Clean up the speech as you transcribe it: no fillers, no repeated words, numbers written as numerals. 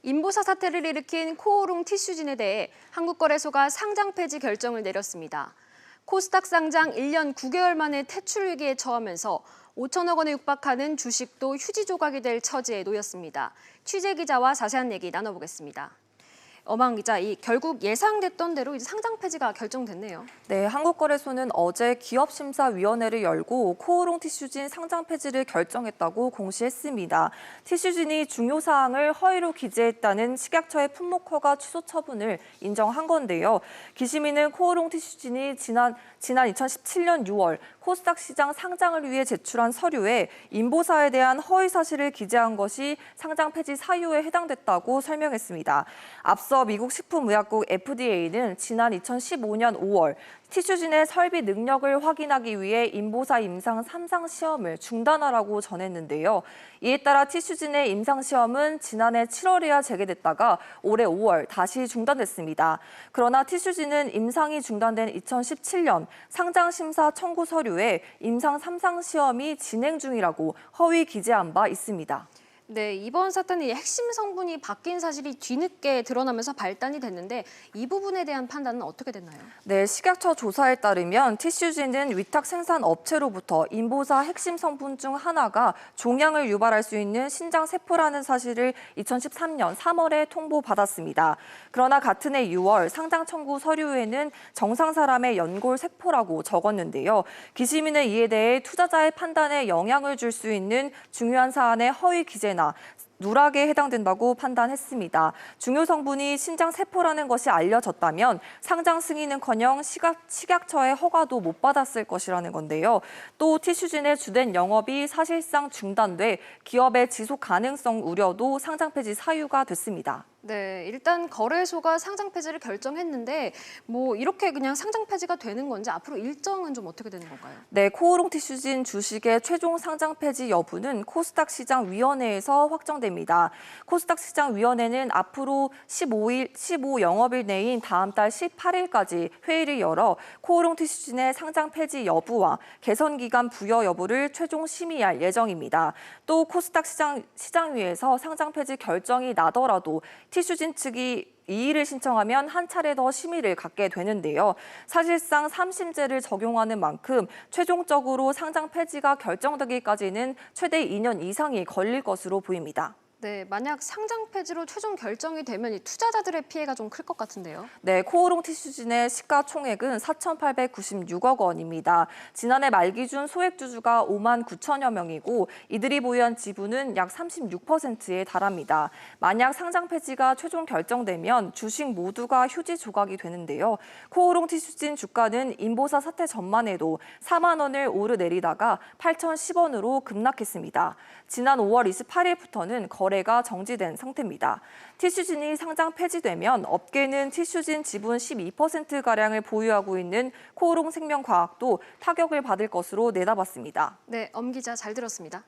인보사 사태를 일으킨 코오롱 티슈진에 대해 한국거래소가 상장 폐지 결정을 내렸습니다. 코스닥 상장 1년 9개월 만에 퇴출 위기에 처하면서 5천억 원에 육박하는 주식도 휴지 조각이 될 처지에 놓였습니다. 취재 기자와 자세한 얘기 나눠보겠습니다. 엄한 기자, 결국 예상됐던 대로 이제 상장 폐지가 결정됐네요. 네, 한국거래소는 어제 기업심사위원회를 열고 코오롱 티슈진 상장 폐지를 결정했다고 공시했습니다. 티슈진이 중요 사항을 허위로 기재했다는 식약처의 품목 허가 취소 처분을 인정한 건데요. 기시민은 코오롱 티슈진이 지난 2017년 6월 코스닥 시장 상장을 위해 제출한 서류에 인보사에 대한 허위 사실을 기재한 것이 상장 폐지 사유에 해당됐다고 설명했습니다. 앞서 미국 식품의약국 FDA는 지난 2015년 5월 티슈진의 설비 능력을 확인하기 위해 인보사 임상 3상 시험을 중단하라고 전했는데요. 이에 따라 티슈진의 임상 시험은 지난해 7월에야 재개됐다가 올해 5월 다시 중단됐습니다. 그러나 티슈진은 임상이 중단된 2017년 상장 심사 청구 서류에 임상 3상 시험이 진행 중이라고 허위 기재한 바 있습니다. 네, 이번 사태는 핵심 성분이 바뀐 사실이 뒤늦게 드러나면서 발단이 됐는데 이 부분에 대한 판단은 어떻게 됐나요? 네, 식약처 조사에 따르면 티슈진은 위탁 생산 업체로부터 인보사 핵심 성분 중 하나가 종양을 유발할 수 있는 신장세포라는 사실을 2013년 3월에 통보받았습니다. 그러나 같은 해 6월 상장 청구 서류에는 정상 사람의 연골세포라고 적었는데요. 기시민은 이에 대해 투자자의 판단에 영향을 줄 수 있는 중요한 사안의 허위 기재나 누락에 해당된다고 판단했습니다. 중요 성분이 신장세포라는 것이 알려졌다면 상장 승인은커녕 식약처의 허가도 못 받았을 것이라는 건데요. 또 티슈진의 주된 영업이 사실상 중단돼 기업의 지속 가능성 우려도 상장 폐지 사유가 됐습니다. 네, 일단 거래소가 상장 폐지를 결정했는데 이렇게 그냥 상장 폐지가 되는 건지 앞으로 일정은 좀 어떻게 되는 건가요? 네, 코오롱 티슈진 주식의 최종 상장 폐지 여부는 코스닥 시장위원회에서 확정됩니다. 코스닥 시장위원회는 앞으로 15 영업일 내인 다음 달 18일까지 회의를 열어 코오롱 티슈진의 상장 폐지 여부와 개선 기간 부여 여부를 최종 심의할 예정입니다. 또 코스닥 시장위에서 상장 폐지 결정이 나더라도 티슈진 측이 이의를 신청하면 한 차례 더 심의를 갖게 되는데요. 사실상 3심제를 적용하는 만큼 최종적으로 상장 폐지가 결정되기까지는 최대 2년 이상이 걸릴 것으로 보입니다. 네, 만약 상장 폐지로 최종 결정이 되면 이 투자자들의 피해가 좀 클 것 같은데요. 네, 코오롱 티슈진의 시가총액은 4,896억 원입니다. 지난해 말 기준 소액주주가 5만 9천여 명이고 이들이 보유한 지분은 약 36%에 달합니다. 만약 상장 폐지가 최종 결정되면 주식 모두가 휴지 조각이 되는데요. 코오롱 티슈진 주가는 인보사 사태 전만 해도 4만 원을 오르내리다가 8,010원으로 급락했습니다. 지난 5월 28일부터는 거래가 정지된 상태입니다. 티슈진이 상장 폐지되면 업계는 티슈진 지분 12%가량을 보유하고 있는 코오롱 생명과학도 타격을 받을 것으로 내다봤습니다. 네, 엄 기자 잘 들었습니다.